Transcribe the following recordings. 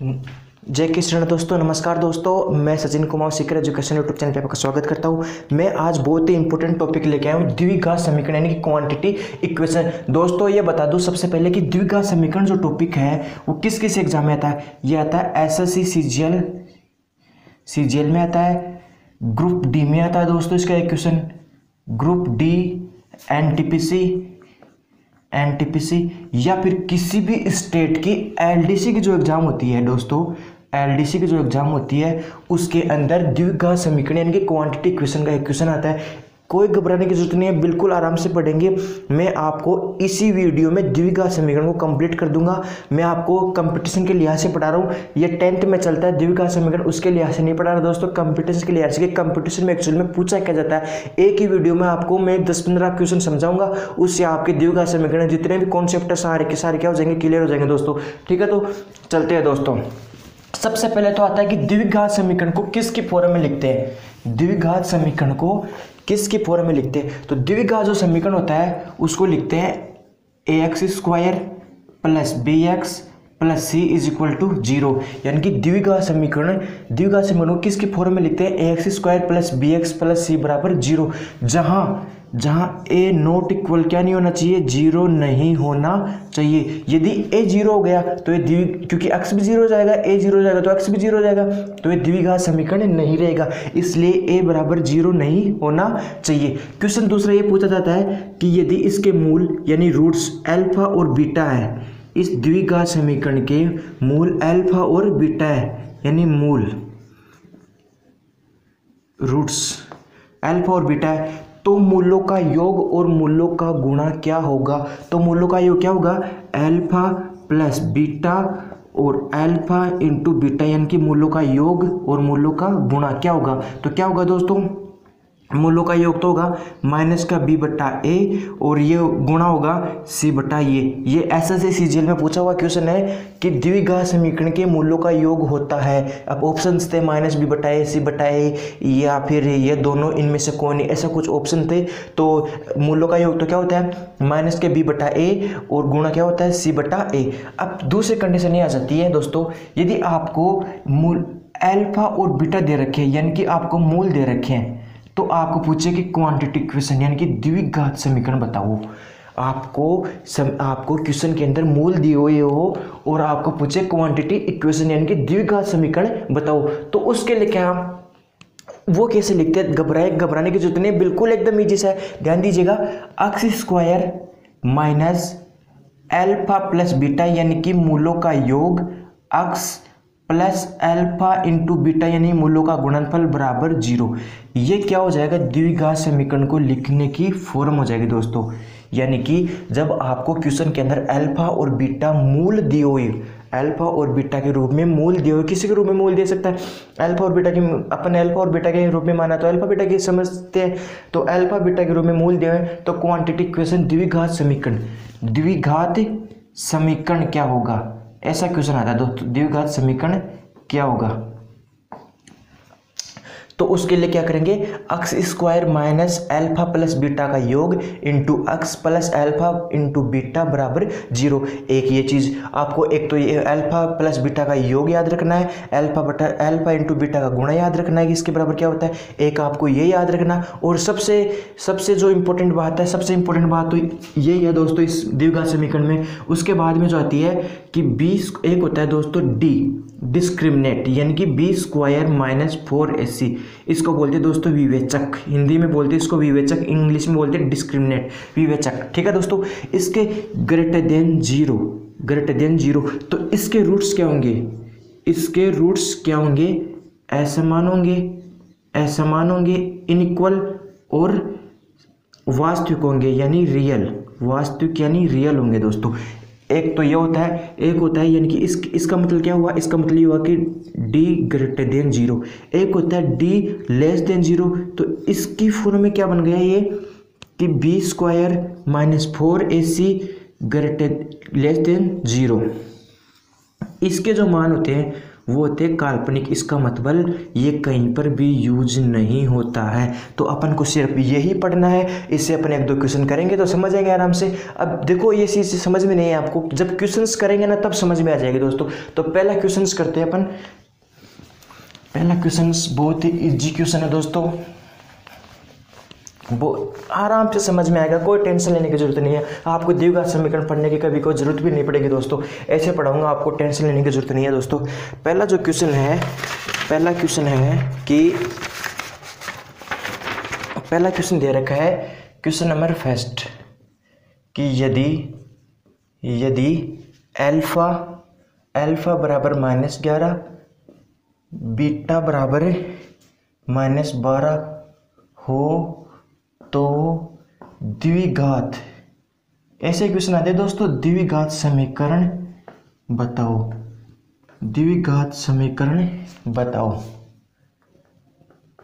जय किशन दोस्तों, नमस्कार दोस्तों। मैं Sachin Kumar Sikar education YouTube channel पे आपका स्वागत करता हूं। मैं आज बहुत ही इंपॉर्टेंट टॉपिक लेके आया हूं, द्विघात समीकरण यानी कि क्वांटिटी इक्वेशन। दोस्तों ये बता दूं सबसे पहले कि द्विघात समीकरण जो टॉपिक है वो किस किस एग्जाम में आता है। ये आता है एसएससी सीजीएल में आता है, ग्रुप डी में आता है दोस्तों इसका इक्वेशन, ग्रुप डी एनटीपीसी या फिर किसी भी स्टेट की एलडीसी की जो एग्जाम होती है दोस्तों, एलडीसी की जो एग्जाम होती है उसके अंदर द्विघात समीकरण यानी कि क्वांटिटी इक्वेशन का इक्वेशन आता है। कोई घबराने की जरूरत नहीं है, बिल्कुल आराम से पढ़ेंगे। मैं आपको इसी वीडियो में द्विघात समीकरण को कंप्लीट कर दूंगा। मैं आपको कंपटीशन के लिहाज से पढ़ा रहा हूँ, ये 10th में चलता है द्विघात समीकरण, उसके लिहाज से नहीं पढ़ा रहा दोस्तों, कंपटीशन के लिहाज से। कंपटीशन में एक्चुअल में पूछा क्या जाता है, एक ही वीडियो में आपको मैं 10-15 क्वेश्चन समझाऊंगा, उससे आपके द्विघात समीकरण जितने भी कॉन्सेप्ट है सारे के सारे क्या हो जाएंगे, क्लियर हो जाएंगे दोस्तों। ठीक है, तो चलते हैं दोस्तों। सबसे पहले तो आता है कि द्विघात समीकरण को किसकी फॉर्म में लिखते हैं। द्विघात समीकरण को किसकी फॉर्म में लिखते हैं, तो द्विघात जो समीकरण होता है उसको लिखते हैं ax² + bx + c = 0। यानी कि द्विघात समीकरण को किसकी फॉर्म में लिखते हैं, ax² + bx + c = 0। जहां a नॉट इक्वल क्या नहीं होना चाहिए, 0 नहीं होना चाहिए। यदि a 0 हो गया तो ये क्योंकि x भी 0 हो जाएगा, a 0 हो जाएगा तो x भी 0 हो जाएगा, तो ये द्विघात समीकरण नहीं रहेगा, इसलिए a = 0 नहीं होना चाहिए। क्वेश्चन दूसरा ये पूछा जाता है कि यदि इसके मूल यानी रूट्स अल्फा और बीटा है, इस द्विघात समीकरण के मूल अल्फा और बीटा है, यानी मूल रूट्स अल्फा और बीटा है, तो मूलों का योग और मूलों का गुणा क्या होगा। तो मूलों का योग क्या होगा, अल्फा प्लस बीटा और अल्फा इंटू बीटा, यानी कि मूलों का योग और मूलों का गुणा क्या होगा। तो क्या होगा दोस्तों, मूलों का योग तो होगा -b/a और ये गुणा होगा c/a। ये एसएससी सीजीएल में पूछा हुआ क्वेश्चन है कि द्विघात समीकरण के मूलों का योग होता है। अब ऑप्शंस थे -b/a, c/a या फिर ये दोनों, इनमें से कौन, ऐसा कुछ ऑप्शन थे। तो मूलों का योग तो क्या होता है -b/a और गुणा क्या होता है c/a। अब दूसरी कंडीशन ये आ जाती है दोस्तों, यदि आपको मूल अल्फा और बीटा दे रखे हैं, यानी कि आपको मूल दे रखे हैं, तो आपको पूछे कि क्वांटिटी इक्वेशन यानी कि द्विघात समीकरण बताओ। आपको क्वेश्चन के अंदर मूल दिए हुए हो और आपको पूछे क्वांटिटी इक्वेशन यानी कि द्विघात समीकरण बताओ, तो उसके लिए क्या वो कैसे लिखते हैं, घबराने की जरूरत नहीं, बिल्कुल एकदम ईजी सा है। ध्यान दीजिएगा, x² - अल्फा प्लस बीटा यानी कि मूलों का योग x plus alpha into beta यानी मूलों का गुणनफल बराबर 0। ये क्या हो जाएगा, द्विघात समीकरण को लिखने की फॉर्म हो जाएगी दोस्तों। यानी कि जब आपको क्वेश्चन के अंदर अल्फा और बीटा मूल दिए हुए, अल्फा और बीटा के रूप में मूल दिए हुए, किसी के रूप में मूल दे सकता है, अल्फा और बीटा के, अपन अल्फा और बीटा के रूप में माना तो अल्फा बीटा की समझते हैं, तो अल्फा बीटा के रूप में मूल दिए हुए, तो क्वांटिटी इक्वेशन द्विघात समीकरण क्या होगा, ऐसा क्वेश्चन आता है दोस्तों, द्विघात समीकरण क्या होगा। तो उसके लिए क्या करेंगे, x² - अल्फा प्लस बीटा का योग into x plus alpha into beta बराबर 0। एक ये चीज़ आपको, एक तो ये अल्फा प्लस बीटा का योग याद रखना है, अल्फा इंटू बीटा का गुणा याद रखना है कि इसके बराबर क्या होता है, एक आपको ये याद रखना। और सबसे जो इम्पोर्टेंट बात है, सबसे इम्पोर्टेंट बात तो यही है दोस्तों इस द्विघात समीकरण में। उसके बाद में जो आती है कि एक होता है दोस्तों डिस्क्रिमिनेंट, यानी कि b² - 4ac, इसको बोलते हैं दोस्तों विवेचक, हिंदी में बोलते हैं इसको विवेचक, इंग्लिश में बोलते हैं डिस्क्रिमिनेंट, विवेचक। ठीक है दोस्तों, इसके ग्रेटर देन जीरो, तो इसके रूट्स क्या होंगे, असमान होंगे, इनइक्वल और वास्तविक होंगे, यानी रियल होंगे दोस्तों। एक तो ये होता है, एक होता है यानी कि इसका मतलब क्या हुआ, इसका मतलब ये हुआ कि d > 0, एक होता है d < 0, तो इसकी फॉर्म में क्या बन गया ये कि b² - 4ac < 0। इसके जो मान होते हैं वो होते हैं काल्पनिक। इसका मतलब ये कहीं पर भी यूज नहीं होता है। तो अपन को सिर्फ यही पढ़ना है, इससे अपन 1-2 क्वेश्चन करेंगे तो समझ जाएंगे आराम से। अब देखो ये चीज़ समझ में नहीं है आपको, जब क्वेश्चंस करेंगे ना तब समझ में आ जाएगी दोस्तों। तो पहला क्वेश्चंस करते हैं अपन। पहला क्वेश्चंस बहुत ही इजी क्वेश्चन है दोस्तों, वो आराम से समझ में आएगा, कोई टेंशन लेने की जरूरत नहीं है। आपको द्विघात समीकरण पढ़ने की कभी कोई जरूरत भी नहीं पड़ेगी दोस्तों, ऐसे पढ़ाऊंगा, आपको टेंशन लेने की जरूरत नहीं है दोस्तों। पहला जो क्वेश्चन है, पहला क्वेश्चन दे रखा है क्वेश्चन नंबर फर्स्ट कि यदि अल्फा बराबर -11 बीटा बराबर -12 हो तो द्विघात, ऐसे क्वेश्चन आते हैं दोस्तों, द्विघात समीकरण बताओ, द्विघात समीकरण बताओ।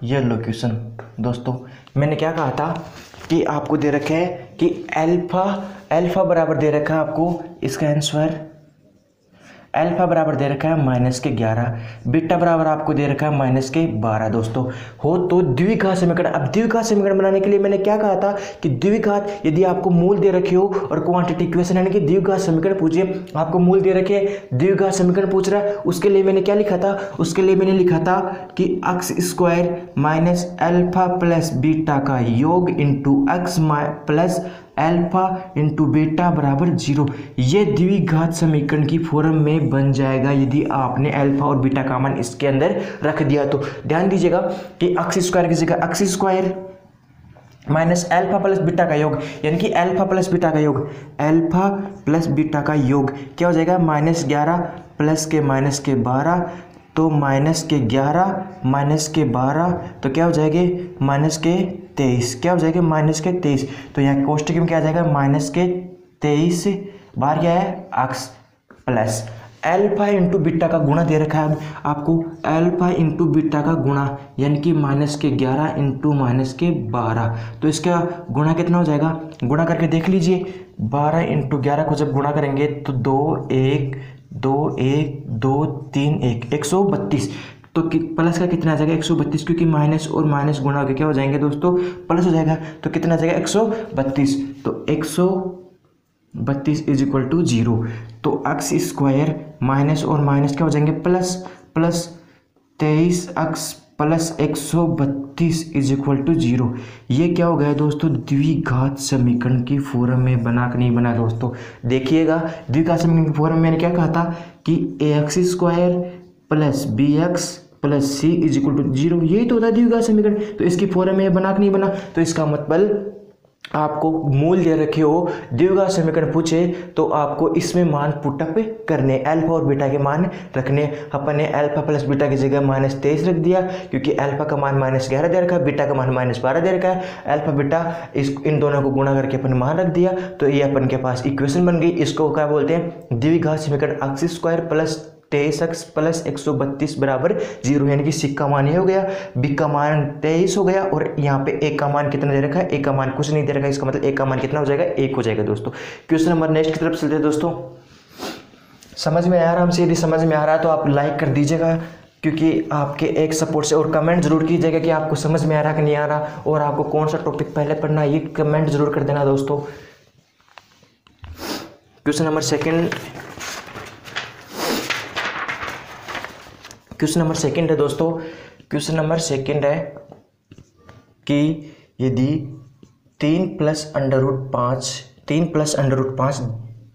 ये लो क्वेश्चन दोस्तों, मैंने क्या कहा था कि आपको दे रखे है कि अल्फा बराबर दे रखा है आपको, इसका आंसर अल्फा बराबर दे रखा है -11, बीटा बराबर आपको दे रखा है -12 दोस्तों, हो तो द्विघात समीकरण। अब द्विघात समीकरण बनाने के लिए मैंने क्या कहा था कि द्विघात, यदि आपको मूल दे रखे हो और क्वांटिटी इक्वेशन यानी कि द्विघात समीकरण पूछिए, आपको मूल दे रखे द्विघात समीकरण पूछ रहा है, उसके लिए मैंने क्या लिखा था, उसके लिए मैंने लिखा था कि x square minus alpha plus beta का योग into x plus alpha into beta बराबर 0। ये द्विघात समीकरण की फॉर्म में बन जाएगा यदि आपने अल्फा और बीटा का मान इसके अंदर रख दिया। तो ध्यान दीजिएगा कि एक्स स्क्वायर की जगह x square minus alpha plus beta का योग, यानी कि अल्फा प्लस बीटा का योग, अल्फा प्लस बीटा का योग क्या हो जाएगा, -11 प्लस के -12, तो -11 -12 तो क्या हो जाएगा, -23, क्या हो जाएगा, -23। तो यहाँ कोष्टक में क्या आ जाएगा, -23 बार क्या है x plus alpha into beta का गुणा दे रखा है आपको, अल्फा इंटू बीटा का गुणा यानी कि -11 इंटू -12, तो इसका गुणा कितना हो जाएगा, गुणा करके देख लीजिए, 12 इंटू 11 को जब गुणा करेंगे तो 2 1 2 1 2 3 1 132, तो प्लस का कितना आ जाएगा 132, क्योंकि माइनस और माइनस गुणा होकर क्या हो जाएंगे दोस्तों, प्लस हो जाएगा, तो कितना आ जाएगा 132, तो 132 इज इक्वल टू 0। तो एक्स स्क्वायर माइनस और माइनस क्या हो जाएंगे plus, 23x plus 132 is equal to 0। ये क्या हो गया दोस्तों, द्विघात समीकरण की फॉर्म में बना कि नहीं बना दोस्तों, देखिएगा द्विघात समीकरण की फॉर्म में मैंने क्या कहा था कि ax square plus bx plus c is equal to 0, यही तो होता है द्विघात समीकरण। तो इसकी फॉर्म में बना कि नहीं बना, तो इसका मतलब आपको मूल दे रखे हो, द्विघात समीकरण पूछे तो आपको इसमें मान पुटअप करने, अल्फा और बीटा के मान रखने। अपन ने अल्फा प्लस बीटा की जगह -23 रख दिया, क्योंकि अल्फा का मान -11 दे रखा है, बीटा का मान -12 दे रखा है, अल्फा बीटा इन दोनों को गुणा करके अपन मान रख दिया, तो ये अपन के पास इक्वेशन बन गई। इसको क्या बोलते हैं, द्विघात समीकरण x square plus 23x plus 132 बराबर 0, यानी कि सी का मान ये हो गया, बी का मान 23 हो गया, और यहाँ पे ए का मान कितना दे रखा है, ए का मान कुछ नहीं दे रखा है, इसका मतलब ए का मान कितना हो जाएगा, 1 हो जाएगा दोस्तों। क्वेश्चन नंबर नेक्स्ट की तरफ चलते हैं दोस्तों। समझ में आया आराम से, यदि समझ में आ रहा है तो आप लाइक कर दीजिएगा, क्योंकि आपके एक सपोर्ट से, और कमेंट जरूर कीजिएगा कि आपको समझ में आ रहा कि नहीं आ रहा, और आपको कौन सा टॉपिक पहले पढ़ना है, ये कमेंट जरूर कर देना दोस्तों। क्वेश्चन नंबर सेकंड है दोस्तों, क्वेश्चन नंबर सेकंड है कि यदि 3 + √5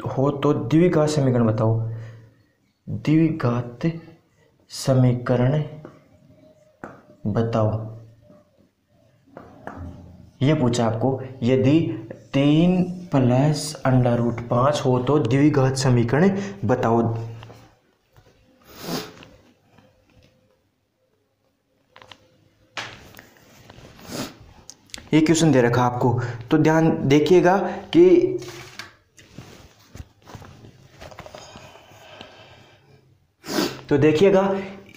हो तो द्विघात समीकरण बताओ, द्विघात समीकरण बताओ, ये पूछा आपको, यदि 3 + √5 हो तो द्विघात समीकरण बताओ। ये क्वेश्चन दे रखा आपको, तो ध्यान देखिएगा कि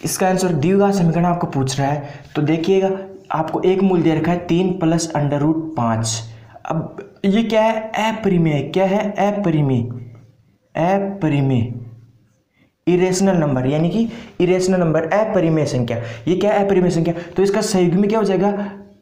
इसका आंसर द्विघात समीकरण आपको पूछ रहा है, तो देखिएगा आपको एक मूल दे रखा है 3 + √5। अब ये क्या है, अपरिमेय, क्या है, अपरिमेय। इरेशनल नंबर, यानी कि इरेशनल नंबर अपरिमेय संख्या। ये क्या है? अपरिमेय संख्या। तो इसका संयुग्मी क्या हो जाएगा?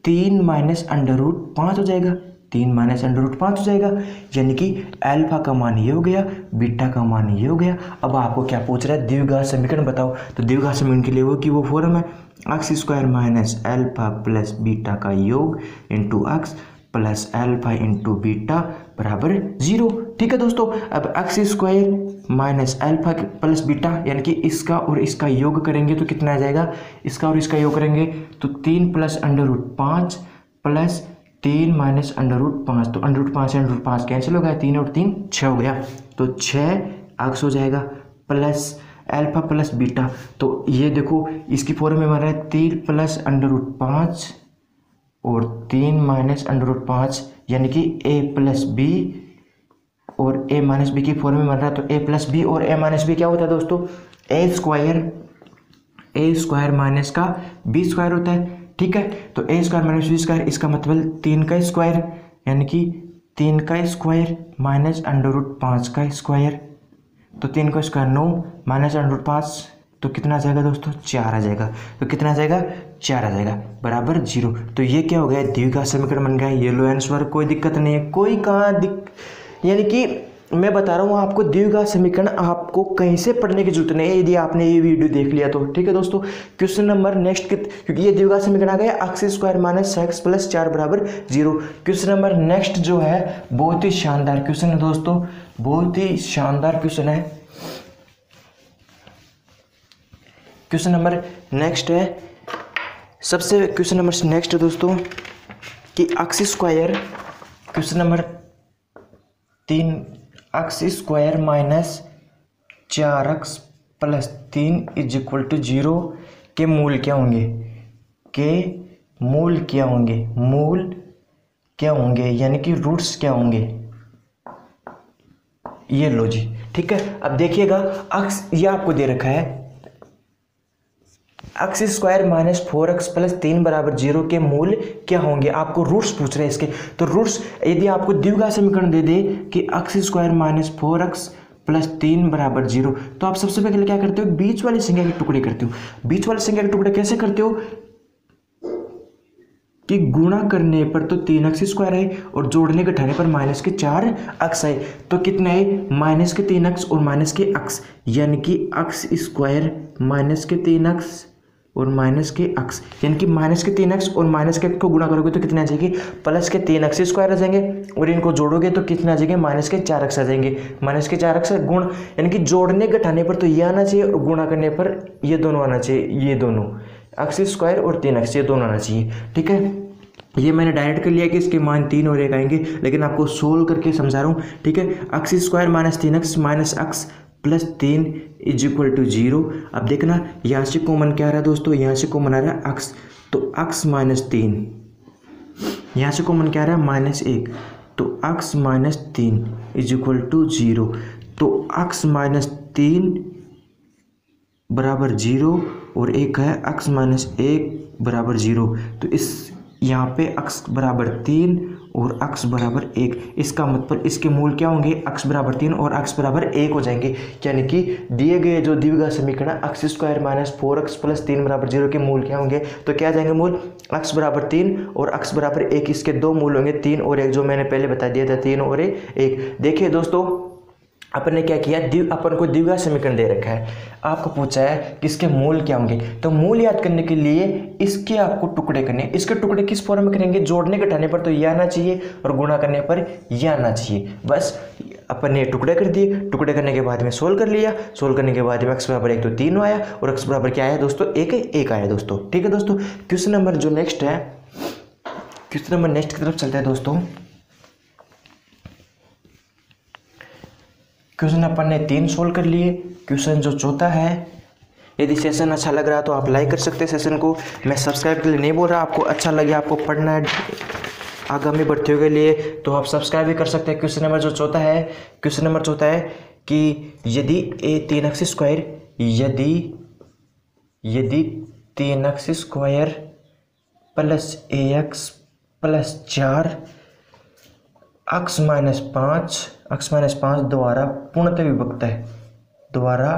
3 माइनस अंडर रूट 5 हो जाएगा, 3 माइनस अंडर रूट 5 हो जाएगा, यानी कि अल्फा का मान ये हो गया, बीटा का मान ये हो गया। अब आपको क्या पूछ रहा है? द्विघात समीकरण बताओ। तो द्विघात समीकरण के लिए वो फॉर्म है x square minus alpha plus beta का योग into x plus alpha into beta बराबर 0। ठीक है दोस्तों, अब x square minus alpha plus beta यानी कि इसका और इसका योग करेंगे तो कितना आ जाएगा? इसका और इसका योग करेंगे तो 3 plus under root 5 plus 3 minus under root 5, तो अंडर रूट 5 से अंडर रूट 5 कैंसिल हो गया, 3 और 3 6 हो गया, तो 6 एक्स हो जाएगा प्लस अल्फा प्लस बीटा। तो ये देखो इसकी फॉर्म में बन रहा है 3 प्लस अंडर रूट 5 और 3 माइनस अंडर रूट 5 यानी कि a प्लस बी और a माइनस बी की फॉर्म में बन रहा है। तो a प्लस बी और a माइनस बी क्या होता है दोस्तों? a स्क्वायर माइनस का b स्क्वायर होता है। ठीक है, तो a square minus b square, इसका मतलब 3 का स्क्वायर यानी कि 3 का स्क्वायर माइनस अंडर रूट 5 का स्क्वायर, तो 3 का स्क्वायर 9 माइनस अंडर रूट 5, तो कितना आ जाएगा दोस्तों? 4 आ जाएगा। तो कितना आ जाएगा? 4 आ जाएगा बराबर 0। तो ये क्या हो गया? द्विघात समीकरण बन गया। येलो आंसर, कोई दिक्कत नहीं है, कोई कहाँ यानी कि मैं बता रहा हूँ आपको द्विघात समीकरण आपको कहीं से पढ़ने की जरूरत नहीं है यदि आपने ये वीडियो देख लिया तो। ठीक है दोस्तों, क्वेश्चन नंबर नेक्स्ट, क्योंकि ये द्विघात समीकरण आ गया x square minus x plus 4 बराबर 0। क्वेश्चन नंबर नेक्स्ट जो है बहुत ही शानदार क्वेश्चन है दोस्तों, बहुत ही शानदार क्वेश्चन है। क्वेश्चन नंबर नेक्स्ट है, सबसे क्वेश्चन नंबर नेक्स्ट है दोस्तों कि x square, question number 3, x square minus 4x plus 3 is equal to 0 के मूल क्या होंगे? मूल क्या होंगे यानी कि रूट्स क्या होंगे? ये लो जी। ठीक है, अब देखिएगा एक्स ये आपको दे रखा है x square minus 4x plus 3 बराबर 0 के मूल क्या होंगे? आपको रूट्स पूछ रहे हैं इसके। तो रूट्स यदि आपको द्विघात समीकरण दे दे कि x square minus 4x plus 3 बराबर 0, तो आप सबसे पहले क्या करते हो? बीच वाली संख्या के टुकड़े करते हो। बीच वाली संख्या के टुकड़े कैसे करते हो? कि गुणा करने पर तो 3x स्क्वायर है और जोड़ने घटाने पर माइनस के 4x है, तो कितना है? माइनस के 3x और माइनस के x, यानी कि एक्स स्क्वायर माइनस के 3x और माइनस के x, यानी कि माइनस के 3x और माइनस के x को गुणा करोगे तो कितना आ जाएगी? प्लस के 3x स्क्वायर आ जाएंगे और इनको जोड़ोगे तो कितना आ जाएंगे? माइनस के 4x आ जाएंगे। माइनस के 4x गुण, यानी कि जोड़ने घटाने पर तो ये आना चाहिए और गुणा करने पर ये दोनों आना चाहिए, ये दोनों एक्स स्क्वायर और 3x ये दोनों आना चाहिए। ठीक है, ये मैंने डायरेक्ट कर लिया कि इसके मान 3 और 1 आएंगे, लेकिन आपको सोल्व करके समझा रहा हूँ। ठीक है, x square minus 3x minus x plus 3 is equal to 0। अब देखना यहाँ से कॉमन क्या आ रहा है दोस्तों? यहाँ से कॉमन आ रहा है x, तो x माइनस 3, यहाँ से कॉमन क्या आ रहा है? माइनस 1, तो x minus 3 is equal to 0। तो x माइनस 3 बराबर 0 और एक है x माइनस 1 बराबर 0, तो इस यहाँ पे x बराबर 3 और x बराबर 1, इसका मतलब इसके मूल क्या होंगे? x बराबर 3 और x बराबर 1 हो जाएंगे। यानी कि दिए गए जो द्विघात समीकरण x square minus 4x plus 3 बराबर 0 के मूल क्या होंगे? तो क्या जाएंगे मूल? x बराबर 3 और x बराबर 1, इसके दो मूल होंगे 3 और 1, जो मैंने पहले बता दिया था 3 और 1। देखिए दोस्तों, अपन ने क्या किया? अपन को द्विघात समीकरण दे रखा है, आपको पूछा है कि इसके मूल क्या होंगे। तो मूल याद करने के लिए इसके आपको टुकड़े करने। इसके टुकड़े किस फॉर्म में करेंगे? जोड़ने घटाने पर तो ये आना चाहिए और गुणा करने पर ये आना चाहिए। बस अपन ने टुकड़े कर दिए, टुकड़े करने के बाद में सोल्व कर लिया। सोल्व करने के बाद में x बराबर 1 तो 3 आया और x बराबर क्या आया दोस्तों? 1 आया दोस्तों। ठीक है दोस्तों, क्वेश्चन नंबर जो नेक्स्ट है, क्वेश्चन नंबर नेक्स्ट की तरफ चलते हैं दोस्तों। क्वेश्चन अपन ने 3 सोल्व कर लिए। क्वेश्चन जो चौथा है, यदि सेशन अच्छा लग रहा है तो आप लाइक कर सकते हैं सेशन को। मैं सब्सक्राइब के लिए नहीं बोल रहा, आपको अच्छा लगे, आपको पढ़ना है आगामी भर्तियों के लिए तो आप सब्सक्राइब भी कर सकते हैं। क्वेश्चन नंबर जो चौथा है, क्वेश्चन नंबर चौथा है कि यदि 3x स्क्वायर, यदि 3x square plus ax plus 4 x minus 5 द्वारा पूर्णतः विभक्त है, द्वारा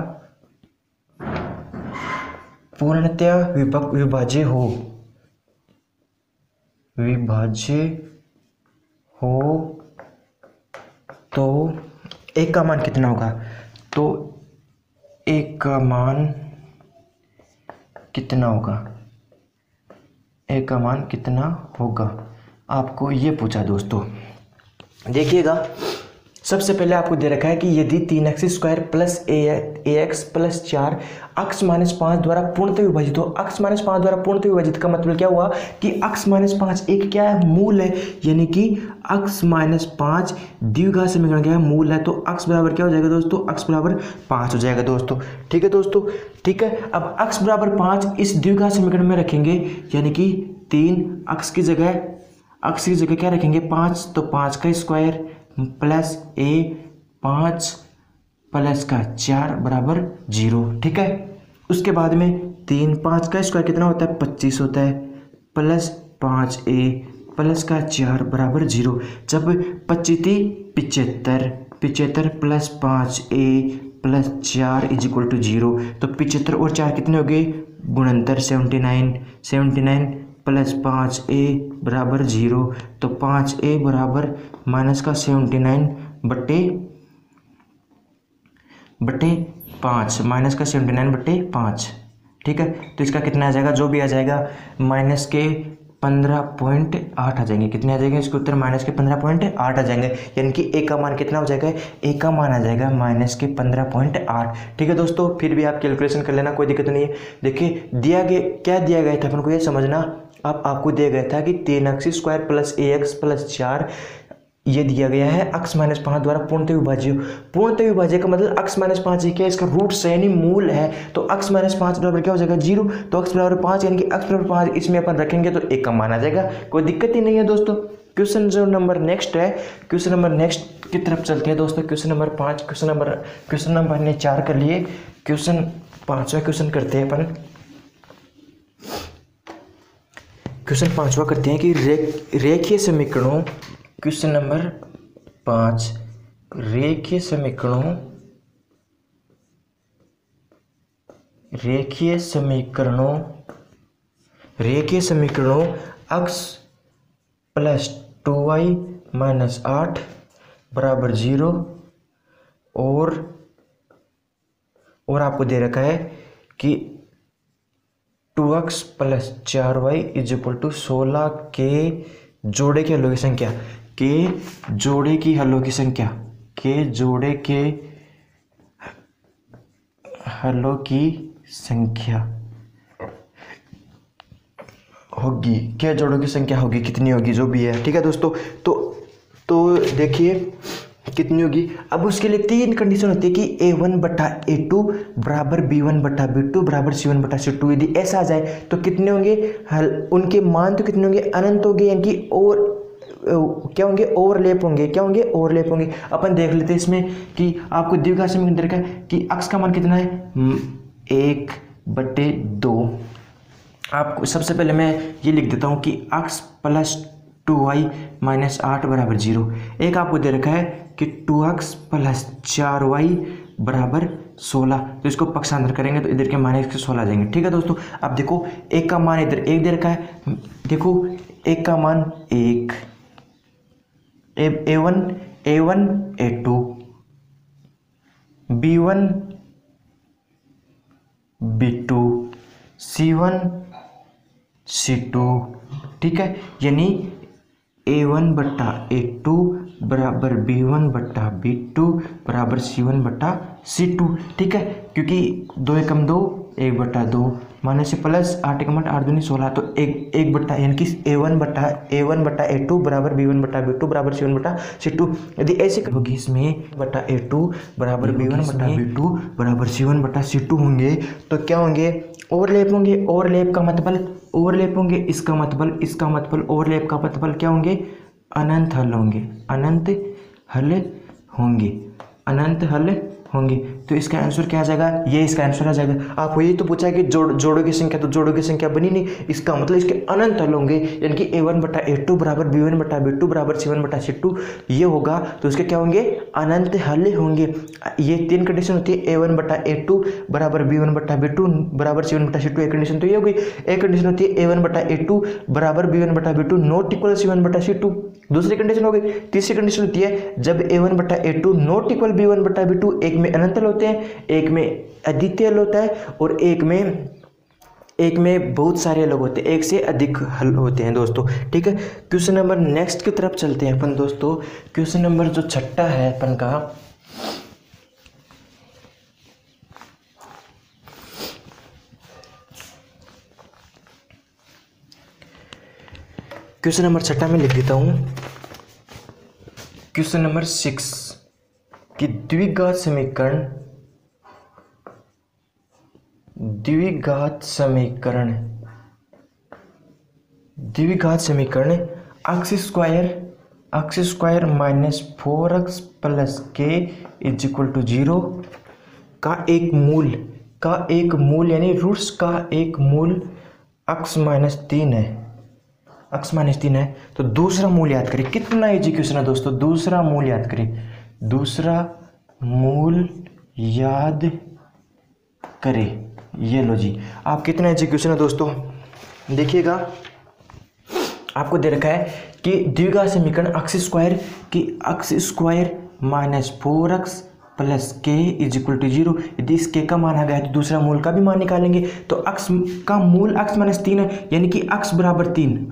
पूर्णतया विभाज्य हो तो एक का मान कितना होगा, तो एक का मान कितना होगा, एक का मान कितना होगा, आपको ये पूछा दोस्तों। देखिएगा सबसे पहले आपको दे रखा है कि यदि 3x² plus ax plus 4 x minus 5 द्वारा पूर्णतः विभाजित हो। x माइनस 5 द्वारा पूर्णतः विभाजित का मतलब क्या हुआ कि x माइनस 5 एक क्या है, मूल है, यानी कि x माइनस 5 द्विघात समीकरण क्या है, मूल है। तो x बराबर क्या हो जाएगा दोस्तों, x बराबर 5 हो जाएगा दोस्तों। ठीक है दोस्तों, ठीक है। अब x बराबर 5 इस द्विघात समीकरण में रखेंगे, यानी कि 3x की जगह क्या रखेंगे 5, तो 5 का स्क्वायर प्लस a 5 प्लस का 4 बराबर 0। ठीक है, उसके बाद में 3 5 का स्क्वायर कितना होता है 25 होता है, प्लस 5a प्लस का 4 बराबर 0। जब 25 थी 75 plus 5a plus 4 is equal to 0। तो 75 और 4 कितने हो गए, गुणनतर 79 प्लस 5a बराबर 0। तो 5a बराबर माइनस का 79 बटे 5, माइनस का 79 बटे 5। ठीक है, तो इसका कितना आ जाएगा, जो भी आ जाएगा माइनस के 15.8 आ जाएंगे। कितने आ जाएंगे इसके उत्तर, माइनस के 15.8 आ जाएंगे, यानी कि ए का मान कितना हो जाएगा, ए का मान आ जाएगा माइनस के 15.8। ठीक है दोस्तों, फिर भी आप कैलकुलेशन कर लेना, कोई दिक्कत नहीं है। देखिए क्या दिया गया था अपन को, ये समझना। अब आपको दिया गया था कि 3x² प्लस ax प्लस 4 ये दिया गया है x माइनस 5 द्वारा पूर्णतः विभाज्य का मतलब x माइनस 5 क्या है, इसका रूट से यानी मूल है। तो x माइनस 5 बराबर क्या हो जाएगा 0। तो x बराबर 5 यानी कि x बराबर 5 इसमें अपन रखेंगे तो एक का मान आ जाएगा, कोई दिक्कत ही नहीं है दोस्तों। क्वेश्चन नंबर नेक्स्ट की तरफ चलते हैं दोस्तों। क्वेश्चन नंबर 5, क्वेश्चन नंबर ने 4 कर लिए, क्वेश्चन 5वां क्वेश्चन करते हैं अपन। क्वेश्चन 5वां करते हैं कि रेखीय समीकरणों, क्वेश्चन नंबर 5, रेखीय समीकरणों x प्लस 2y माइनस 8 बराबर 0 और आपको दे रखा है कि 2x plus 4y is equal to 16 के जोड़े के हलों की संख्या होगी, क्या जोड़ों की संख्या होगी, कितनी होगी, जो भी है। ठीक है दोस्तों, तो देखिए कितनी होगी। अब उसके लिए 3 कंडीशन होती है कि a1 बटा a2 बराबर b1 बटा b2 बराबर c1 बटा c2। यदि ऐसा आ जाए तो कितने होंगे, उनके मान तो कितने होंगे, अनंत होंगे, यानी कि और क्या होंगे, ओवरलैप होंगे। अपन देख लेते हैं इसमें कि आपको द्विघात समीकरण दे रखा है कि x का मान कितना है 1/2। आपको सबसे पहले मैं ये लिख देता हूँ कि x प्लस 2y माइनस 8 बराबर 0। एक आपको दे रखा है कि 2x प्लस 4y बराबर 16। तो इसको पक्षांतर करेंगे तो इधर के माइनस के 16 आ जाएंगे। ठीक है दोस्तों, अब देखो एक का मान इधर 1 दे रखा है, देखो एक का मान 1, a1 a2 b1 b2 c1 c2। ठीक है, यानी a1 बटा a2 बराबर b1 बटा b2 बराबर c1 बटा c2। ठीक है, क्योंकि 2 एकम 2 1/2 माने से प्लस 8 एकम 8 दूनी 16। तो 1 बटा यानी कि a1 बटा a2 बराबर b1 बटा b2 बराबर c1 बटा c2। यदि ऐसे होगी इसमें बटा a2 बराबर b1 बटा b2 बराबर c1 बटा c2 होंगे तो क्या होंगे, ओवरलैप होंगे। ओवरलैप का मतलब ओवरलैप होंगे, इसका मतलब ओवरलैप का मतलब क्या होंगे, अनंत हल होंगे। होंगे। तो इसका आंसर क्या आ जाएगा, ये इसका आंसर आ जाएगा। आपको ये तो पूछा है कि जोड़ों की संख्या, तो जोड़ों की संख्या बनी नहीं, इसका मतलब इसके अनंत हल होंगे, यानी कि a1/a2 बराबर b1/b2 बराबर c1/c2 ये होगा। तो इसके क्या होंगे, अनंत हल होंगे। ये 3 कंडीशन होती है, a1/a2 बराबर b1/b2 बराबर c1/c2, एक कंडीशन तो ये होगी। एक कंडीशन होती है a1/a2 बराबर b1/b2 नॉट इक्वल c1/c2, दूसरी कंडीशन हो गई। तीसरी कंडीशन होती है जब a1/a2 नॉट इक्वल b1/b2, एक में अनंत हल होते हैं, एक में अद्वितीय हल होता है, और एक में बहुत सारे हल होते हैं, एक से अधिक हल होते हैं दोस्तों। ठीक है, क्वेश्चन नंबर नेक्स्ट की तरफ चलते हैं अपन दोस्तों। क्वेश्चन नंबर जो 6 है अपन का, क्वेश्चन नंबर 6 में लिख देता हूं। क्वेश्चन नंबर 6 कि द्विघात समीकरण x square minus 4x plus के इज इक्वल टू 0 का एक मूल यानी रूट्स का एक मूल x माइनस 3 है। तो दूसरा मूल याद करें, कितना इजी क्वेश्चन है दोस्तों। दूसरा मूल याद करें, ये लो जी। आप कितना इजी क्वेश्चन है दोस्तों, देखिएगा। आपको दे रखा है कि द्विघात समीकरण x square minus 4x plus के इज इक्वल टू 0। यदि इस के का मान आ गया तो दूसरा मूल का भी मान निकालेंगे। तो x का मूल x माइनस 3 है, यानी कि x बराबर 3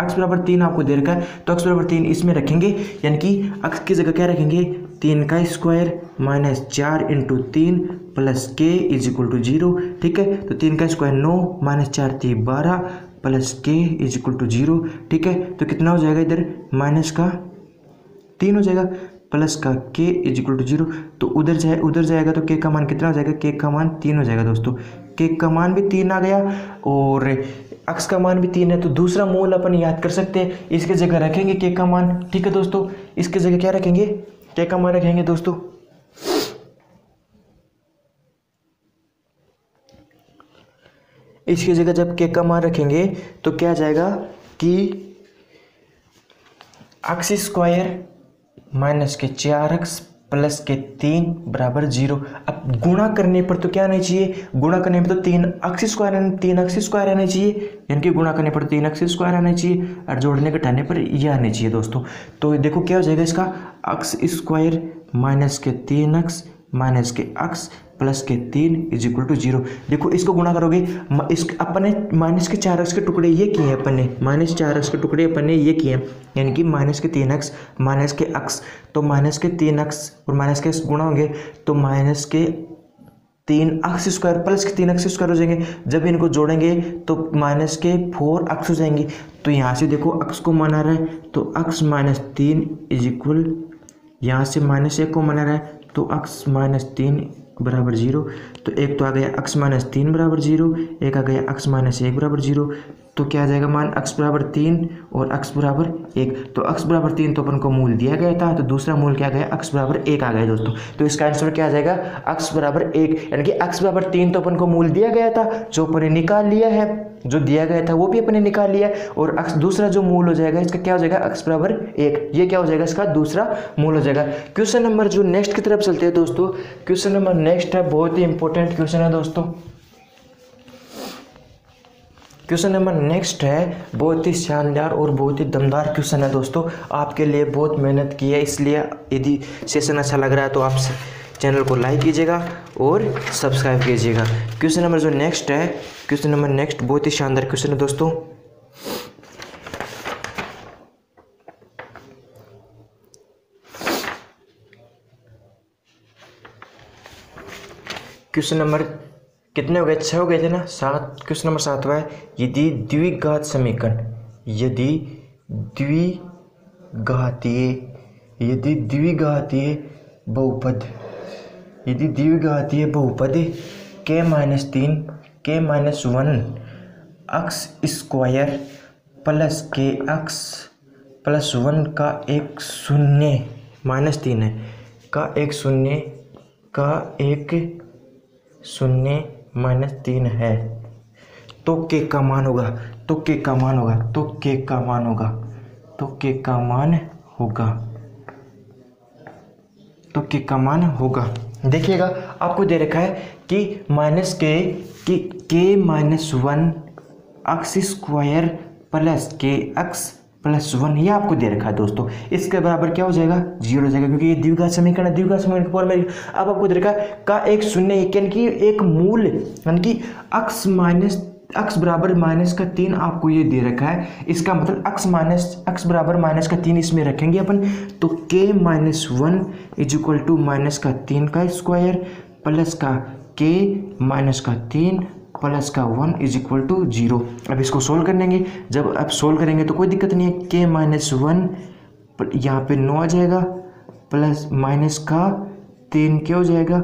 आपको दे रखा है। तो x बराबर 3 इसमें रखेंगे, यानी कि x की जगह क्या रखेंगे, 3 का स्क्वायर माइनस 4 इंटू 3 प्लस के इज इक्वल टू 0। ठीक है, तो 3 का स्क्वायर 9 माइनस 4 थी 12 प्लस के इज इक्वल टू 0। ठीक है, तो कितना हो जाएगा, इधर माइनस का 3 हो जाएगा प्लस का के इज इक्वल टू 0। तो उधर जाएगा तो के का मान कितना हो जाएगा, के का मान 3 हो जाएगा दोस्तों। के का मान भी 3 आ गया और x का मान भी 3 है। तो दूसरा मूल अपन याद कर सकते हैं, इसके जगह रखेंगे के का मान। ठीक है दोस्तों, इसके जगह क्या रखेंगे, के का मान रखेंगे दोस्तों। इसकी जगह जब के का मान रखेंगे तो क्या आ जाएगा कि x स्क्वायर माइनस के 4x प्लस के 3 बराबर 0। अब गुणा करने पर तो क्या आना चाहिए, गुणा करने पर तो 3x स्क्वायर आना चाहिए, यानी कि गुणा करने पर 3x स्क्वायर आना चाहिए और जोड़ने घटाने पर यह आना चाहिए दोस्तों। तो देखो क्या हो जाएगा इसका, x स्क्वायर माइनस के 3x माइनस के x प्लस के 3 इज इक्वल टू 0। देखो इसको गुणा करोगे, अपने माइनस के 4x के टुकड़े ये किए हैं अपन ने, माइनस 4x के टुकड़े अपन ने ये किए हैं, यानी कि माइनस के 3x माइनस के x। तो माइनस के 3x और माइनस के गुणा होंगे तो माइनस के 3x स्क्वायर प्लस के 3x स्क्वायर हो जाएंगे। जब इनको जोड़ेंगे तो माइनस के 4x हो जाएंगे। तो यहाँ से देखो x को मान आ रहा है तो x माइनस 3 इज इक्वल, यहाँ से माइनस 1 को मान आ रहा है तो x माइनस 3 बराबर 0। तो एक तो आ गया x माइनस 3 बराबर 0, एक आ गया x माइनस 1 बराबर 0। तो क्या आ जाएगा मान, x बराबर 3 और x बराबर 1। तो x बराबर 3 तो अपन को मूल दिया गया था, तो दूसरा मूल क्या गया, x बराबर 1 आ गया दोस्तों। तो इसका आंसर क्या आ जाएगा, x बराबर 1, यानी कि x बराबर 3 तो अपन को मूल दिया गया था, जो अपन ने निकाल लिया है, जो दिया गया था वो भी अपन ने निकाल लिया, और x दूसरा जो मूल हो जाएगा इसका क्या हो जाएगा, x बराबर 1। ये क्या हो जाएगा, इसका दूसरा मूल हो जाएगा। क्वेश्चन नंबर जो नेक्स्ट की तरफ चलते हैं दोस्तों। क्वेश्चन नंबर नेक्स्ट है, बहुत ही इंपॉर्टेंट क्वेश्चन है दोस्तों। क्वेश्चन नंबर नेक्स्ट है, बहुत ही शानदार और बहुत ही दमदार क्वेश्चन है दोस्तों। आपके लिए बहुत मेहनत की है, इसलिए यदि सेशन अच्छा लग रहा है तो आप चैनल को लाइक कीजिएगा और सब्सक्राइब कीजिएगा। क्वेश्चन नंबर जो नेक्स्ट है, क्वेश्चन नंबर नेक्स्ट बहुत ही शानदार क्वेश्चन है दोस्तों। क्वेश्चन नंबर कितने हो गए, 6 हो गए थे ना, 7। क्वेश्चन नंबर 7वां है, यदि द्विघात समीकरण, यदि द्विघातीय बहुपद k minus 3 k minus 1 x square plus के x प्लस 1 का एक शून्य माइनस 3 है का एक शून्य का एक शून्य माइनस 3 है तो के का मान होगा, तो के का मान होगा, तो के का मान होगा, तो के का मान होगा, तो के का मान होगा। देखिएगा आपको दे रखा है कि माइनस के कि के माइनस 1 एक्स स्क्वायर प्लस के एक्स प्लस 1 ये आपको दे रखा है दोस्तों। इसके बराबर क्या हो जाएगा, 0 हो जाएगा, क्योंकि ये द्विघात समीकरण है, द्विघात समीकरण फॉर्म में अब आपको दे रखा है का एक शून्य यानी कि एक मूल यानी कि एक्स बराबर माइनस का 3 आपको ये दे रखा है। इसका मतलब एक्स बराबर माइनस का 3 इसमें रखेंगे अपन, तो के minus 1 is equal to minus का 3 का स्क्वायर प्लस का के माइनस का 3 प्लस का 1 इज इक्वल टू 0। अब इसको सोल्व कर लेंगे, जब आप सोल्व करेंगे तो कोई दिक्कत नहीं है, के माइनस 1 यहाँ पे 9 आ जाएगा प्लस माइनस का 3 क्या हो जाएगा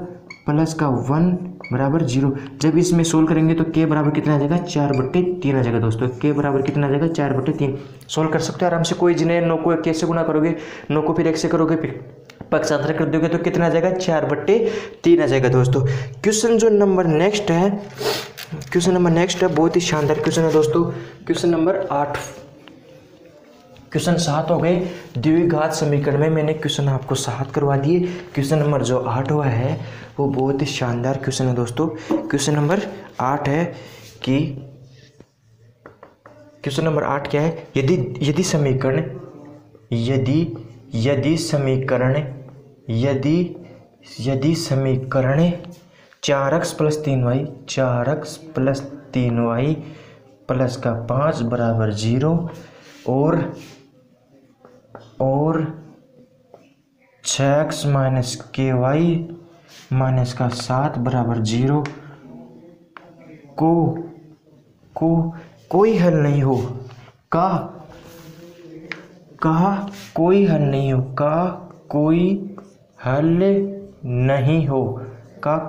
प्लस का 1 बराबर 0। जब इसमें सोल्व करेंगे तो के बराबर कितना आ जाएगा 4/3 आ जाएगा दोस्तों। के बराबर कितना आ जाएगा 4/3। सोल्व कर सकते हो आराम से, कोई जिन्हें 9 को कैसे गुना करोगे, 9 को फिर 1 से करोगे, फिर पक्षांतर कर दोगे तो कितना आ जाएगा 4/3 आ जाएगा दोस्तों। क्वेश्चन जो नंबर नेक्स्ट है, क्वेश्चन नंबर नेक्स्ट है, बहुत ही शानदार क्वेश्चन है दोस्तों। क्वेश्चन नंबर 8, क्वेश्चन 7 हो गए द्विघात समीकरण में, मैंने क्वेश्चन आपको 7 करवा दिए। क्वेश्चन नंबर जो 8 हुआ है वो बहुत ही शानदार क्वेश्चन है दोस्तों। क्वेश्चन नंबर 8 है कि क्वेश्चन नंबर 8 क्या है, यदि समीकरण यदि समीकरण 4x plus 3y 4x plus 3y plus का 5 बराबर 0 और 6x माइनस के वाई माइनस का 7 बराबर 0 को कोई हल नहीं हो, कोई हल नहीं हो,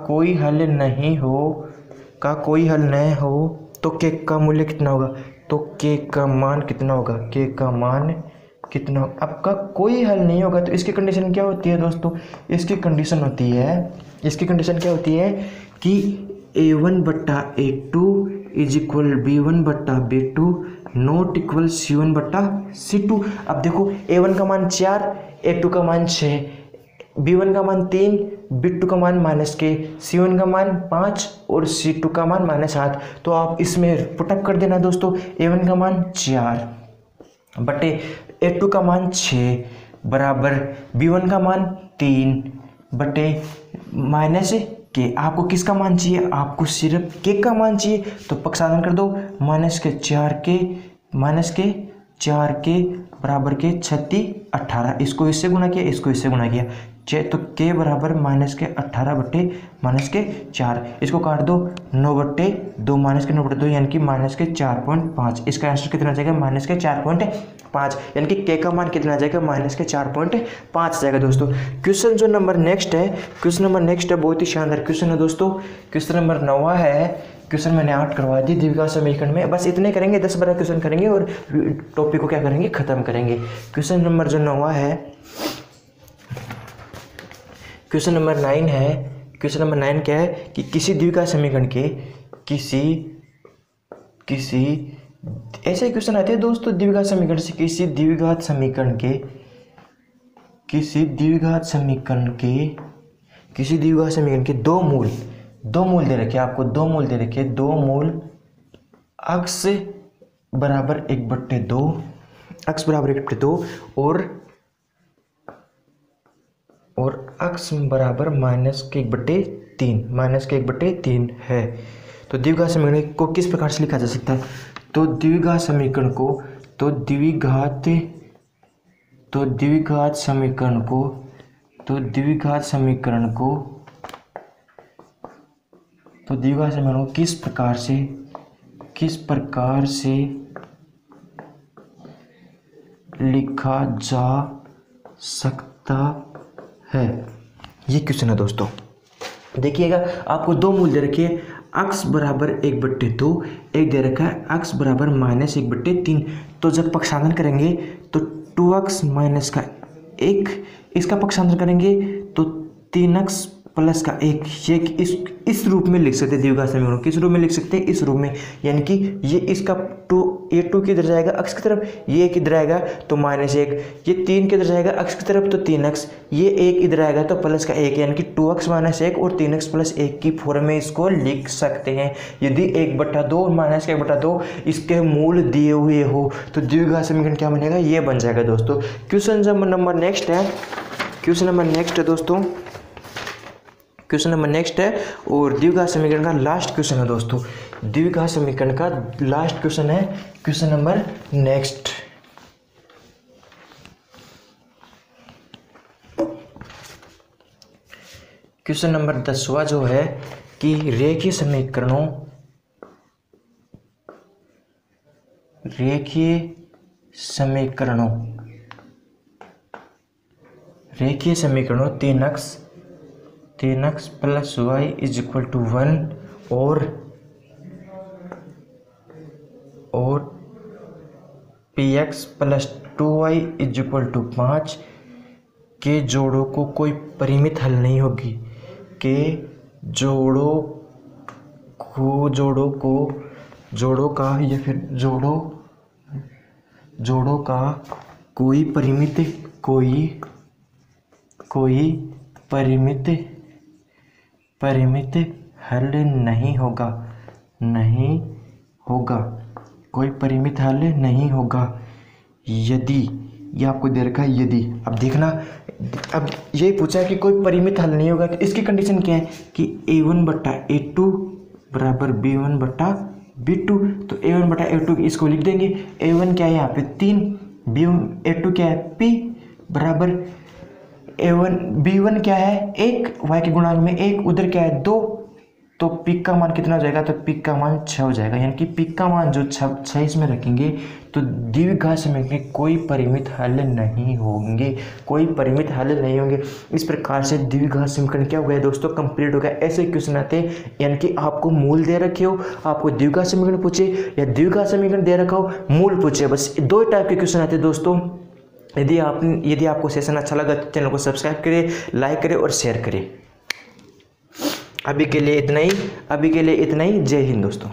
कोई हल नहीं हो तो के का मूल्य कितना होगा, तो के का मान कितना होगा, के का मान कितना। आपका कोई हल नहीं होगा तो इसकी कंडीशन क्या होती है दोस्तों, इसकी कंडीशन क्या होती है कि a1/a2 is equal b1/b2 not equal c1/c2। अब देखो a1 का मान 4, a2 का मान 6, b1 का मान 3, b2 का मान -k, c1 का मान 5 और c2 का मान -8। तो आप इसमें पुटअप कर देना दोस्तों, a1 का मान 4 बटे a2 का मान 6 बराबर b1 का मान 3 बटे -k। आपको किसका मान चाहिए, आपको सिर्फ के का मान चाहिए, तो पक्षांतर कर दो, -4k बराबर के 36 18, इसको इससे गुना किया, इसको इससे गुना किया, तो के बराबर -18 बटे -4, इसको काट दो 9/2 -9/2 यानी कि -4.5। इसका आंसर कितना आ जाएगा -4.5, यानी कि के का मान कितना आ जाएगा -4.5 जाएगा दोस्तों। क्वेश्चन जो नंबर नेक्स्ट है, बहुत ही शानदार क्वेश्चन है दोस्तों। क्वेश्चन नंबर 9 है, क्वेश्चन मैंने 8 करवा दी द्विघात समीकरण में, बस इतने करेंगे, 10-12 क्वेश्चन करेंगे और टॉपिक को क्या करेंगे, खत्म करेंगे। क्वेश्चन नंबर जो 9 है, क्वेश्चन नंबर 9 है। क्वेश्चन नंबर 9 क्या है कि किसी द्विघात समीकरण के ऐसे क्वेश्चन आते हैं दोस्तों, द्विघात समीकरण से किसी द्विघात समीकरण के दो मूल दे रखे, आपको दो मूल दे रखे, दो मूल x बराबर 1/2 और x बराबर -1/3 है। तो द्विघात समीकरण को किस प्रकार से लिखा जा सकता है, तो द्विघात समीकरण को किस प्रकार से लिखा जा सकता है, ये क्वेश्चन है दोस्तों। देखिएगा आपको दो मूल दे रखे हैं, x बराबर 1/2, एक दे रखा है x बराबर -1/3। तो जब पक्षांतर करेंगे तो 2x माइनस का 1, इसका पक्षांतर करेंगे तो 3x प्लस का एक, ये इस रूप में लिख सकते हैं द्विघात समीकरण। किस रूप में लिख सकते हैं? इस रूप में, यानी कि ये इसका ये 2 किधर जाएगा? अक्ष की तरफ, ये किधर आएगा? तो -1। ये 3 किधर जाएगा? अक्ष की तरफ, तो 3x। ये 1 इधर आएगा तो प्लस का 1, यानी कि 2x - 1 और 3x + 1 की फॉर्म में इसको लिख सकते हैं। यदि 1/2 और -1/2 इसके मूल दिए हुए हो तो द्विघात समीकरण क्या बनेगा? ये बन जाएगा दोस्तों। क्वेश्चन नंबर नेक्स्ट है, क्वेश्चन नंबर नेक्स्ट है दोस्तों, क्वेश्चन नंबर नेक्स्ट है और द्विघात समीकरण का लास्ट क्वेश्चन है दोस्तों। द्विघात समीकरण का लास्ट क्वेश्चन है question number next. Question number 10वां जो है कि रेखीय समीकरणों रेखीय समीकरणों 3x + y = 1 और px + 2y = 5 के जोड़ों को कोई परिमित हल नहीं होगी, के जोड़ों का कोई परिमित हल नहीं होगा यदि, ये आपको दे रखा है यदि। अब देखना, अब यही पूछा है कि कोई परिमित हल नहीं होगा, तो इसकी कंडीशन क्या है कि a1/a2 = b1/b2। तो a1/a2 इसको लिख देंगे। a1 क्या है यहाँ पे 3, a2 क्या है p बराबर b1 क्या है 1, y के गुणांक में 1, उधर क्या है 2, तो पिक का मान कितना हो जाएगा? तो पिक का मान 6 हो जाएगा, यानी कि पिक का मान जो 6 इसमें रखेंगे तो द्विघात समीकरण के कोई परिमित हल नहीं होंगे, इस प्रकार से द्विघात समीकरण क्या हो गया दोस्तों? कंप्लीट हो गया। ऐसे क्वेश्चन आते हैं, यानी कि आपको मूल दे रखे हो, आपको द्विघात समीकरण पूछे या द्विघात समीकरण दे रखा हो, मूल पूछे, बस 2 टाइप के क्वेश्चन आते हैं दोस्तों। यदि आपको सेशन अच्छा लगा तो चैनल को सब्सक्राइब करें, लाइक करें और शेयर करें। अभी के लिए इतना ही। जय हिंद दोस्तों।